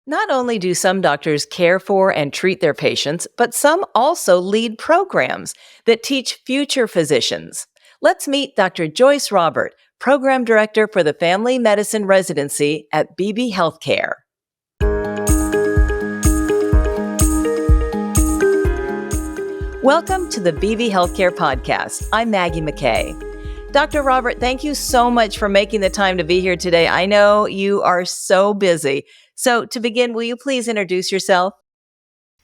Not only do some doctors care for and treat their patients, but some also lead programs that teach future physicians. Let's meet Dr. Joyce Robert, Program Director for the Family Medicine Residency at Beebe Healthcare. Welcome to the Beebe Healthcare Podcast. I'm Maggie McKay. Dr. Robert, thank you so much for making the time to be here today. I know you are so busy. So to begin, will you please introduce yourself?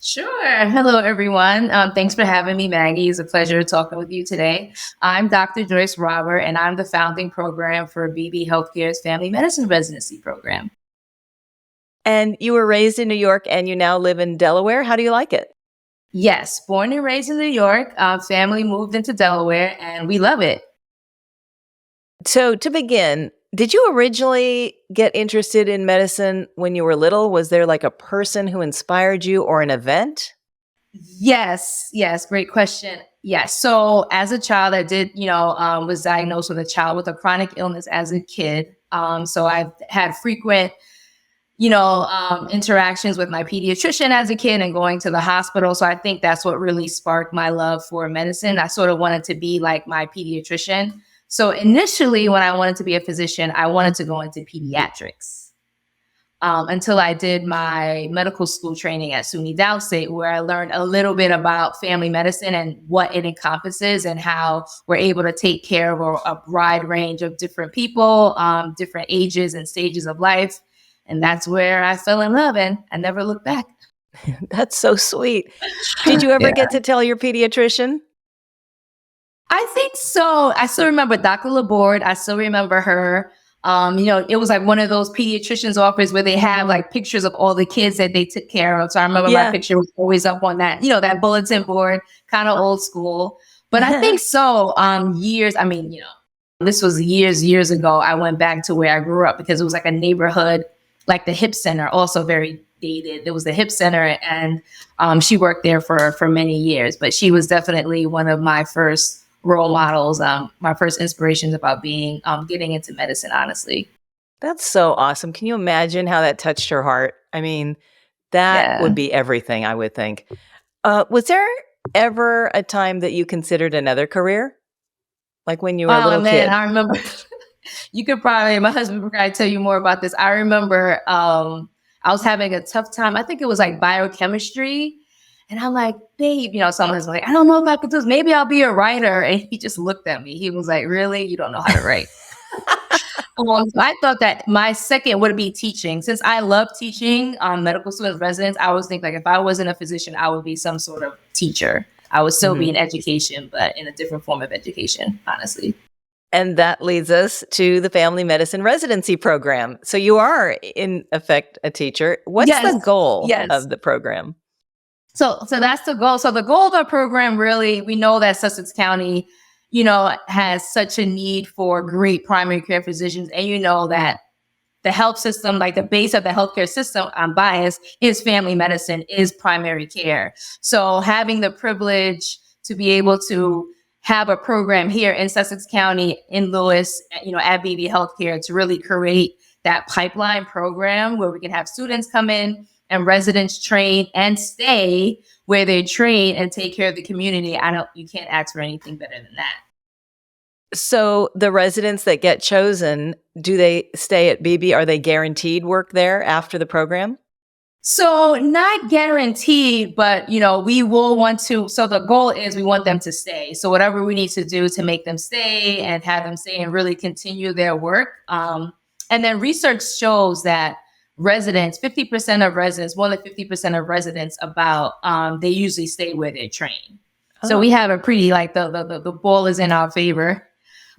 Sure. Hello, everyone. Thanks for having me, Maggie. It's a pleasure talking with you today. I'm Dr. Joyce Robert, and I'm the founding program for Beebe Healthcare's Family Medicine Residency Program. And you were raised in New York and you now live in Delaware. How do you like it? Yes, born and raised in New York. Family moved into Delaware, and we love it. So to begin, did you originally get interested in medicine when you were little? Was there like a person who inspired you or an event? Yes, great question. Yes. So as a child, I did, was diagnosed with a chronic illness as a kid. So I've had frequent interactions with my pediatrician as a kid and going to the hospital. So I think that's what really sparked my love for medicine. I sort of wanted to be like my pediatrician. So initially, when I wanted to be a physician, I wanted to go into pediatrics until I did my medical school training at SUNY Dowstate, where I learned a little bit about family medicine and what it encompasses and how we're able to take care of a wide range of different people, different ages and stages of life. And that's where I fell in love, and I never looked back. That's so sweet. Did you ever get to tell your pediatrician? I think so. I still remember Dr. Laborde. I still remember her. It was like one of those pediatrician's office where they have like pictures of all the kids that they took care of. So I remember my picture was always up on that, that bulletin board, kind of old school. But I think so. This was years ago. I went back to where I grew up because it was like a neighborhood, like the Hip Center, also very dated. There was the Hip Center, and she worked there for many years. But she was definitely one of my first role models, my first inspirations about getting into medicine, honestly. That's so awesome. Can you imagine how that touched her heart? I mean, that would be everything, I would think. Was there ever a time that you considered another career? Like when you were a little kid? I remember. My husband would probably tell you more about this. I remember I was having a tough time. I think it was like biochemistry. And I'm like, babe, someone's like, I don't know if I could do this. Maybe I'll be a writer. And he just looked at me. He was like, really? You don't know how to write? So I thought that my second would be teaching. Since I love teaching medical students, residents, I always think like if I wasn't a physician, I would be some sort of teacher. I would still be in education, but in a different form of education, honestly. And that leads us to the Family Medicine Residency Program. So you are, in effect, a teacher. What's the goal of the program? So that's the goal. So the goal of our program, really, we know that Sussex County, has such a need for great primary care physicians. And that the health system, like the base of the healthcare system, I'm biased, is family medicine, is primary care. So having the privilege to be able to have a program here in Sussex County, in Lewis, at Beebe Healthcare, to really create that pipeline program where we can have students come in and residents train and stay where they train and take care of the community. You can't ask for anything better than that. So the residents that get chosen, do they stay at Beebe? Are they guaranteed work there after the program? So not guaranteed, but, we will want to. So the goal is we want them to stay. So whatever we need to do to make them stay and have them stay and really continue their work. And then research shows that residents, 50% of residents, more than 50% of residents they usually stay where they train. Oh. So we have a pretty, like the ball is in our favor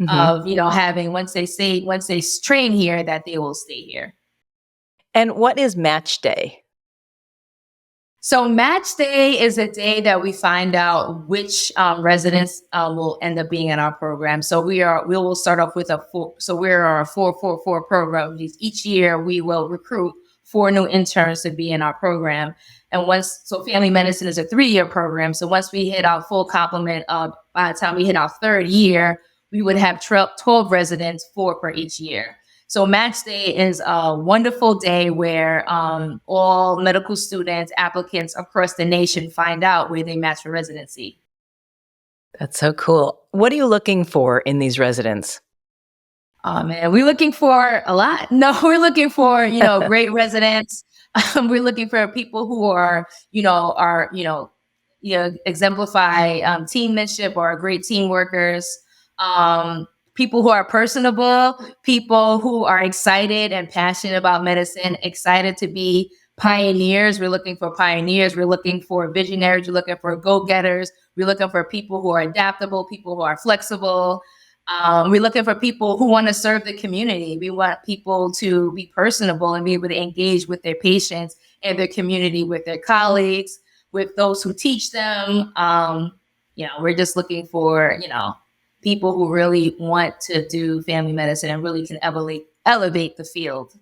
of, having, once they train here, that they will stay here. And what is match day? So match day is a day that we find out which residents will end up being in our program. So we will start off with we're a 4-4-4 program. Each year we will recruit 4 new interns to be in our program. And family medicine is a 3-year program. So once we hit our full complement by the time we hit our 3rd year, we would have 12 residents, 4 per each year. So Match Day is a wonderful day where all medical students, applicants across the nation find out where they match for residency. That's so cool. What are you looking for in these residents? Oh man, we're looking for a lot. No, we're looking for, great residents. We're looking for people who exemplify teammanship or are great team workers. People who are personable, people who are excited and passionate about medicine, excited to be pioneers. We're looking for pioneers. We're looking for visionaries. We're looking for go-getters. We're looking for people who are adaptable, people who are flexible. We're looking for people who want to serve the community. We want people to be personable and be able to engage with their patients and their community, with their colleagues, with those who teach them. We're just looking for, people who really want to do family medicine and really can elevate the field.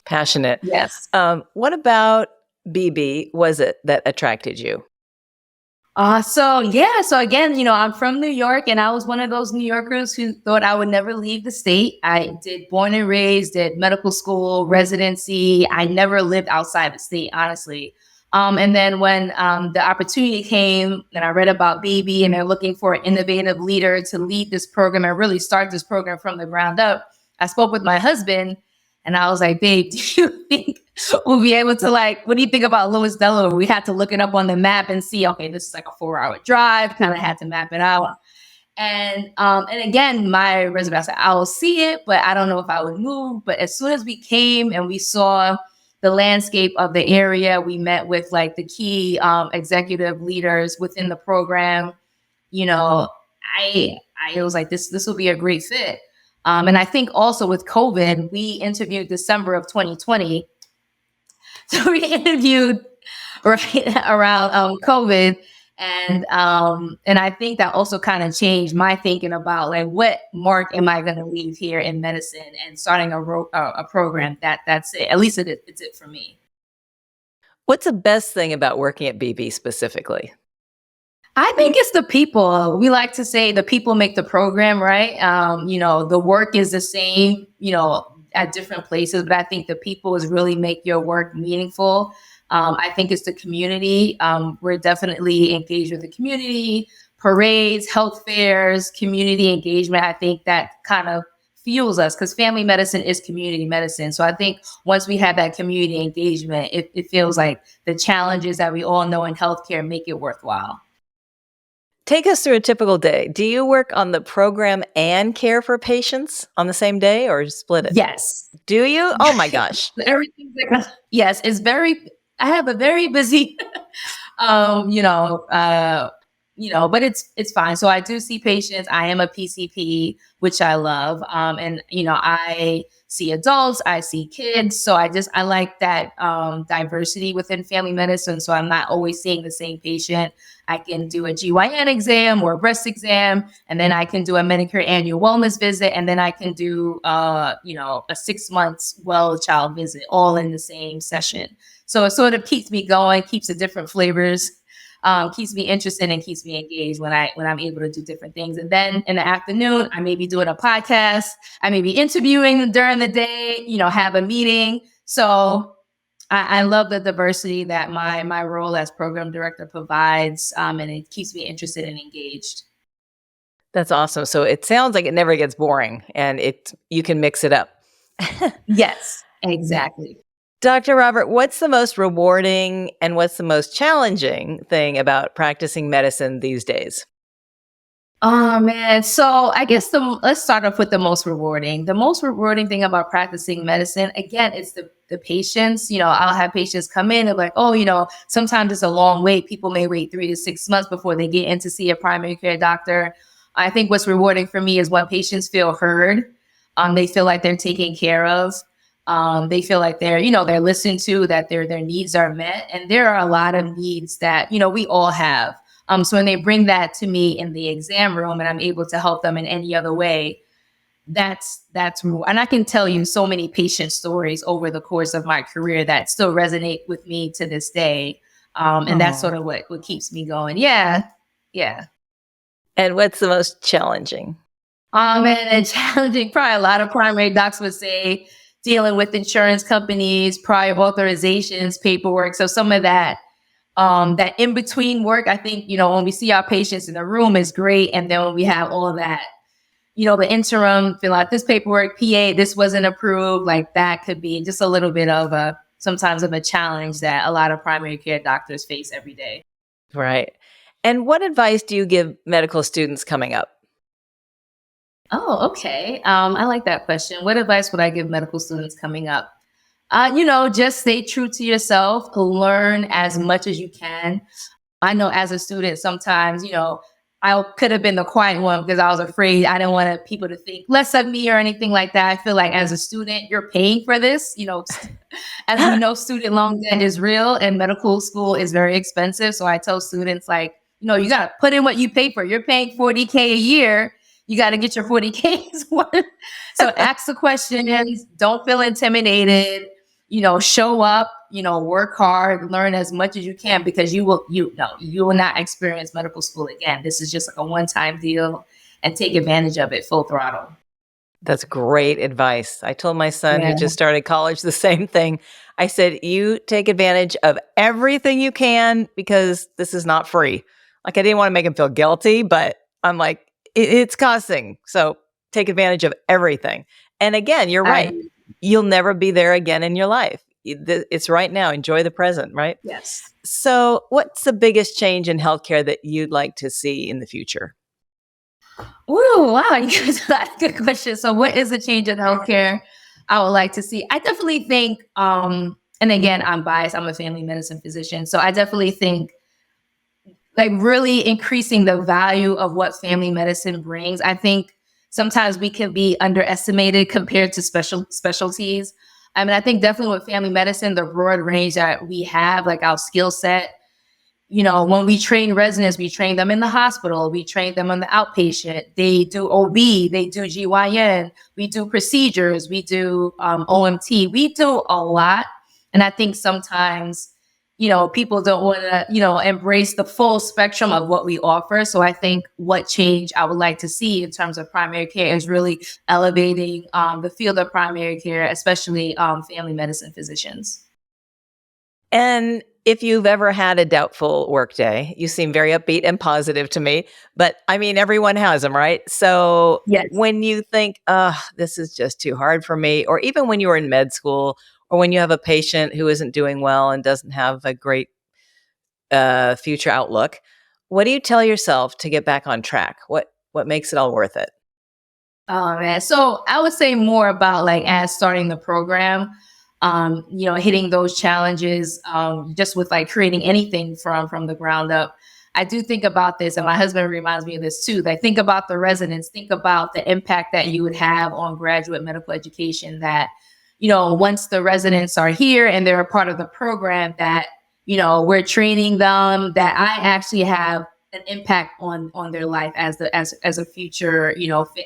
Passionate. Yes. What about Beebe was it that attracted you? So again, I'm from New York, and I was one of those New Yorkers who thought I would never leave the state. I did born and raised, did medical school, residency. I never lived outside the state, honestly. And then when the opportunity came and I read about Beebe and they're looking for an innovative leader to lead this program and really start this program from the ground up, I spoke with my husband and I was like, babe, do you think we'll be able to what do you think about Lewis, Delaware? We had to look it up on the map and see, okay, this is like a 4-hour drive, kind of had to map it out. And again, my resume, I said, I will see it, but I don't know if I would move. But as soon as we came and we saw the landscape of the area, we met with the key executive leaders within the program. I was like, this will be a great fit. And I think also with COVID, we interviewed December of 2020. So we interviewed right around COVID. And I think that also kind of changed my thinking about what mark am I going to leave here in medicine, and starting a program that's it. At least it's it for me. What's the best thing about working at Beebe specifically? I think it's the people. We like to say the people make the program, right? The work is the same, at different places, but I think the people is really make your work meaningful. I think it's the community. We're definitely engaged with the community, parades, health fairs, community engagement. I think that kind of fuels us because family medicine is community medicine. So I think once we have that community engagement, it feels like the challenges that we all know in healthcare make it worthwhile. Take us through a typical day. Do you work on the program and care for patients on the same day or split it? Yes. Do you? Oh my gosh. Everything's yes, I have a very busy, but it's fine. So I do see patients. I am a PCP, which I love. And I see adults, I see kids. So I like that diversity within family medicine. So I'm not always seeing the same patient. I can do a GYN exam or a breast exam, and then I can do a Medicare annual wellness visit, and then I can do a 6 months well child visit, all in the same session. So it sort of keeps me going, keeps the different flavors, keeps me interested and keeps me engaged when I'm able to do different things. And then in the afternoon, I may be doing a podcast. I may be interviewing during the day, have a meeting. So I love the diversity that my role as program director provides, and it keeps me interested and engaged. That's awesome. So it sounds like it never gets boring and you can mix it up. Yes, exactly. Dr. Robert, what's the most rewarding and what's the most challenging thing about practicing medicine these days? Oh man. So I guess let's start off with the most rewarding. The most rewarding thing about practicing medicine, again, it's the patients. I'll have patients come in and like, sometimes it's a long wait. People may wait 3 to 6 months before they get in to see a primary care doctor. I think what's rewarding for me is when patients feel heard. They feel like they're taken care of. They feel like they're listened to, that their needs are met. And there are a lot of needs that, we all have. So when they bring that to me in the exam room and I'm able to help them in any other way, that's and I can tell you so many patient stories over the course of my career that still resonate with me to this day. And that's sort of what keeps me going. Yeah. Yeah. And what's the most challenging? And challenging, probably a lot of primary docs would say, dealing with insurance companies, prior authorizations, paperwork. So some of that in between work, I think, when we see our patients in the room is great. And then when we have all of that, the interim, fill out this paperwork, PA, this wasn't approved, like that could be just a little bit of sometimes of a challenge that a lot of primary care doctors face every day. Right. And what advice do you give medical students coming up? Oh, okay. I like that question. What advice would I give medical students coming up? Just stay true to yourself, learn as much as you can. I know as a student, sometimes, I could have been the quiet one because I was afraid. I didn't want people to think less of me or anything like that. I feel like as a student, you're paying for this. As we know, student loan debt is real and medical school is very expensive. So I tell students, like, you got to put in what you pay for. You're paying $40K a year. You got to get your $40K's worth. So ask the questions. Don't feel intimidated. Show up, work hard, learn as much as you can, because you will not experience medical school again. This is just like a one-time deal, and take advantage of it full throttle. That's great advice. I told my son who Yeah. just started college the same thing. I said, you take advantage of everything you can because this is not free. Like, I didn't want to make him feel guilty, but I'm like, it's costing. So take advantage of everything. And again, you're right. You'll never be there again in your life. It's right now. Enjoy the present, right? Yes. So what's the biggest change in healthcare that you'd like to see in the future? Ooh, wow. That's a good question. So what is the change in healthcare I would like to see? I definitely think, and again, I'm biased. I'm a family medicine physician. So I definitely think like really increasing the value of what family medicine brings. I think sometimes we can be underestimated compared to specialties. I mean, I think definitely with family medicine, the broad range that we have, like our skill set, when we train residents, we train them in the hospital, we train them on the outpatient. They do OB, they do GYN, we do procedures, we do OMT, we do a lot. And I think sometimes, people don't want to, embrace the full spectrum of what we offer. So I think what change I would like to see in terms of primary care is really elevating the field of primary care, especially family medicine physicians. And if you've ever had a doubtful workday, you seem very upbeat and positive to me, but I mean, everyone has them, right? So Yes. when you think, this is just too hard for me, or even when you were in med school, or when you have a patient who isn't doing well and doesn't have a great future outlook, what do you tell yourself to get back on track? What makes it all worth it? Oh man. So I would say more about like as starting the program, hitting those challenges, just with like creating anything from the ground up. I do think about this, and my husband reminds me of this too. Like, think about the residents, think about the impact that you would have on graduate medical education, that, once the residents are here and they're a part of the program, that, we're training them, that I actually have an impact on their life as a future,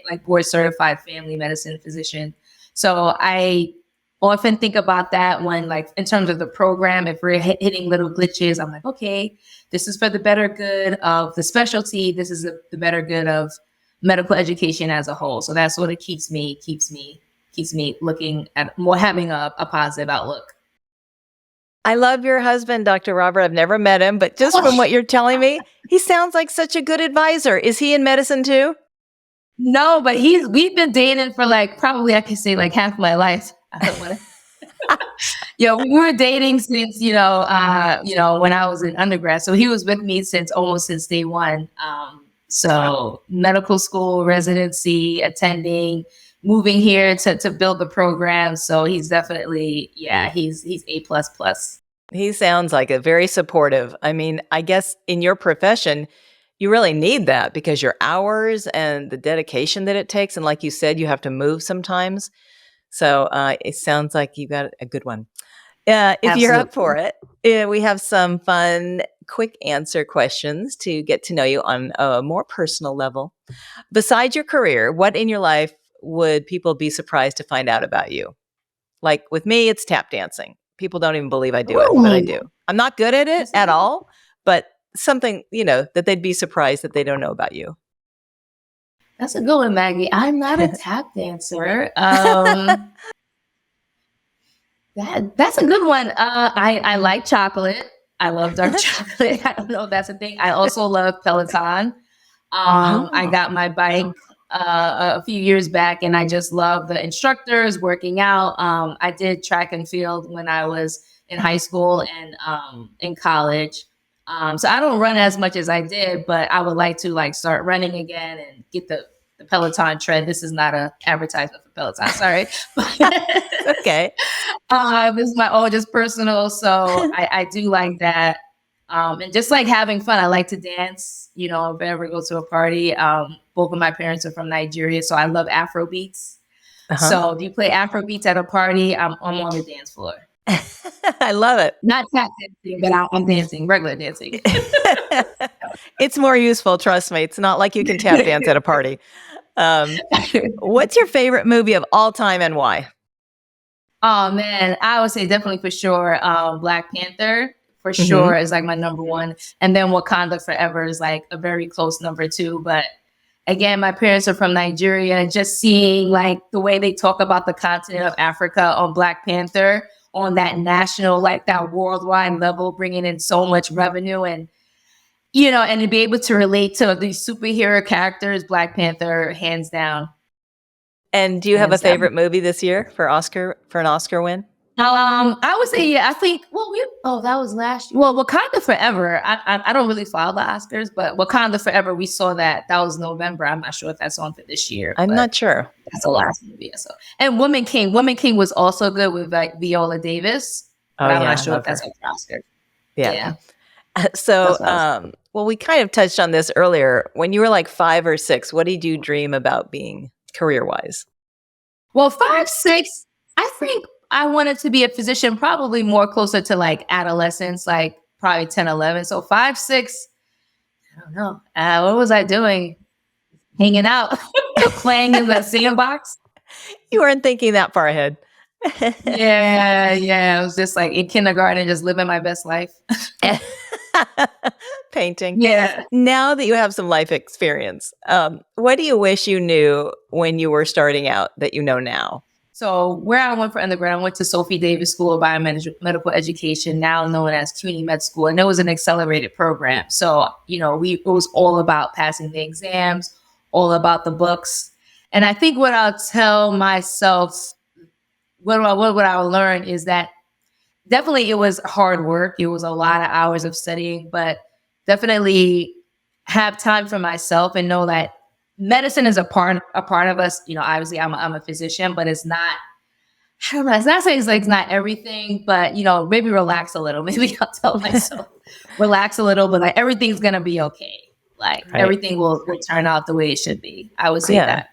like board certified family medicine physician. So I often think about that when, like, in terms of the program, if we're hitting little glitches, I'm like, okay, this is for the better good of the specialty. This is the better good of medical education as a whole. So that's what it keeps me looking at more, having a positive outlook. I love your husband, Dr. Robert. I've never met him, but just from what you're telling me, he sounds like such a good advisor. Is he in medicine too? No, but we've been dating for like, probably I could say like half my life. I don't want to. We were dating since, when I was in undergrad. So he was with me almost since day one. So medical school, residency, attending, moving here to build the program. So he's definitely, he's A plus plus. He sounds like a very supportive. I mean, I guess in your profession, you really need that because your hours and the dedication that it takes. And like you said, you have to move sometimes. So it sounds like you got a good one. If you're up for it, we have some fun, quick answer questions to get to know you on a more personal level. Besides your career, what in your life would people be surprised to find out about you? Like with me, it's tap dancing. People don't even believe I do it, but I do. I'm not good at it at all, but something, that they'd be surprised that they don't know about you. That's a good one, Maggie. I'm not a tap dancer. That's a good one. I like chocolate. I love dark chocolate. I don't know if that's a thing. I also love Peloton. I Oh, got my bike a few years back, and I just love the instructors working out. I did track and field when I was in high school and in college. So I don't run as much as I did, but I would like to like start running again and get the Peloton tread. This is not a advertisement for Peloton, sorry. okay. This is my own just personal. So I do like that. And just like having fun. I like to dance, you know, if I ever go to a party. Both of my parents are from Nigeria, so I love Afro beats. Uh-huh. So if you play Afro beats at a party, I'm on the dance floor. I love it. Not tap dancing, but I'm dancing, regular dancing. It's more useful, trust me. It's not like you can tap dance at a party. What's your favorite movie of all time and why? Oh man, I would say definitely for sure, Black Panther for Hmm. sure is like my number one, and then Wakanda Forever is like a very close number two. But again, my parents are from Nigeria, and just seeing like the way they talk about the continent of Africa on Black Panther on that national, like that worldwide level, bringing in so much revenue and you know, and to be able to relate to these superhero characters, Black Panther, hands down, And do you have a hands down. favorite movie this year for an Oscar win? I would say yeah. I think that was last year. Well, Wakanda Forever. I don't really follow the Oscars, but Wakanda Forever. We saw that was November. I'm not sure if that's on for this year, I'm but not sure. that's the last movie I saw. And Woman King. Woman King was also good with like Viola Davis, Oh but I'm yeah, not I sure if love that's her. on for Oscar. Yeah. Yeah, So, that's what I was. well, we kind of touched on this earlier. When you were like 5 or 6, what did you dream about being career-wise? Well, 5, 6. I think I wanted to be a physician, probably more closer to like adolescence, like probably 10, 11. So 5, 6. I don't know. What was I doing? Hanging out, playing in the sandbox. You weren't thinking that far ahead. Yeah. I was just like in kindergarten, just living my best life. Painting. Yeah. Now that you have some life experience, what do you wish you knew when you were starting out that you know now? So where I went for undergrad, I went to Sophie Davis School of Biomedical Education, now known as CUNY Med School, and it was an accelerated program. So you know, it was all about passing the exams, all about the books. And I think what I'll tell myself, what I will learn is that definitely it was hard work. It was a lot of hours of studying, but definitely have time for myself and know that medicine is a part of us. You know, obviously I'm a physician, but it's not. I don't know. It's not saying it's like it's not everything, but you know, maybe relax a little. Maybe I'll tell myself relax a little, but like everything's gonna be okay. Like Right. everything will turn out the way it should be. I would say Yeah. that.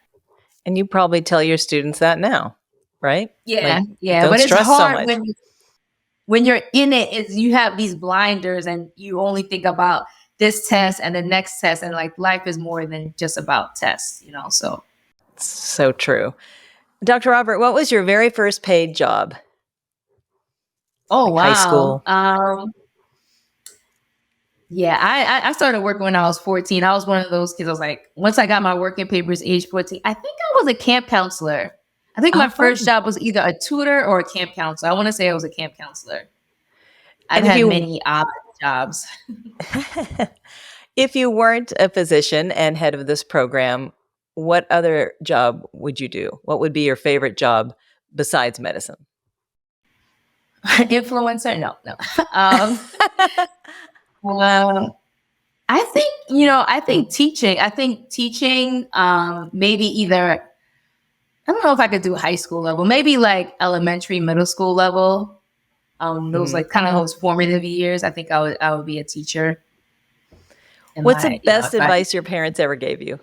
And you probably tell your students that now, right? Yeah, Like, yeah. don't But it's stress so hard much. when you're in it, is you have these blinders and you only think about this test and the next test, and like life is more than just about tests, you know. So So true. Dr. Robert, what was your very first paid job? oh Like high wow. school? Yeah, I started working when I was 14. I was one of those kids. I was like, once I got my working papers age 14, I think I was a camp counselor. I think Oh, my first fun. job was either a tutor or a camp counselor. I want to say I was a camp counselor. I've And if had you many odd jobs. if you weren't a physician and head of this program, what other job would you do? What would be your favorite job besides medicine? Influencer? No. Um, um, I think, you know, I think teaching. Maybe either, I don't know if I could do high school level, maybe like elementary, middle school level. Those Mhm. like kind of those formative years. I think I would be a teacher in What's the my, you know, best if I, advice your parents ever gave you?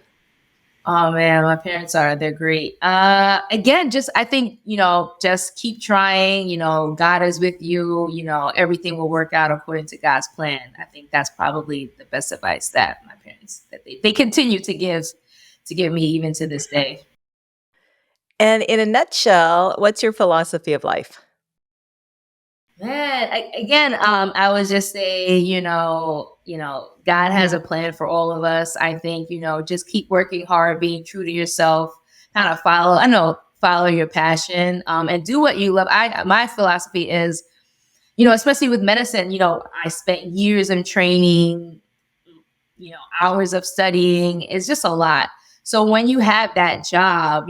oh man, my parents they're great. Again, just, I think, you know, just keep trying, you know, God is with you, you know, everything will work out according to God's plan. I think that's probably the best advice that my parents, that they continue to give me even to this day. And in a nutshell, what's your philosophy of life? Man, I would just say, God has a plan for all of us. I think, just keep working hard, being true to yourself, kind of follow your passion, and do what you love. My philosophy is, especially with medicine, I spent years in training, hours of studying. It's just a lot. So when you have that job,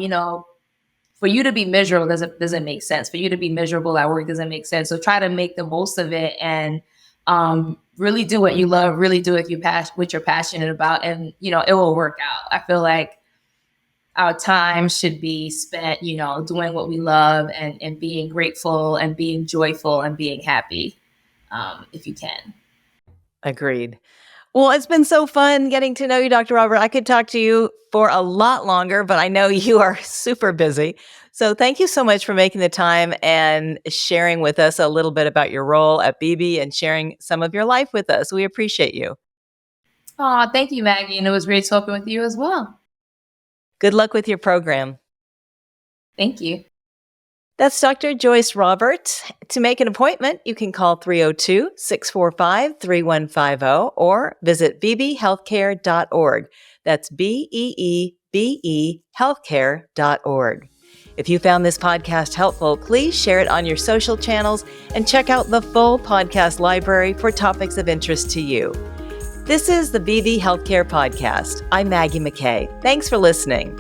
for you to be miserable doesn't make sense. For you to be miserable at work doesn't make sense. So try to make the most of it and really do what you love. Really do what you're passionate about, and it will work out. I feel like our time should be spent, doing what we love and being grateful and being joyful and being happy, if you can. Agreed. Well, it's been so fun getting to know you, Dr. Robert. I could talk to you for a lot longer, but I know you are super busy. So thank you so much for making the time and sharing with us a little bit about your role at Beebe and sharing some of your life with us. We appreciate you. Oh, thank you, Maggie. And it was great talking with you as well. Good luck with your program. Thank you. That's Dr. Joyce Robert. To make an appointment, you can call 302-645-3150 or visit beebehealthcare.org. That's BEEBE healthcare.org. If you found this podcast helpful, please share it on your social channels and check out the full podcast library for topics of interest to you. This is the Beebe Healthcare Podcast. I'm Maggie McKay. Thanks for listening.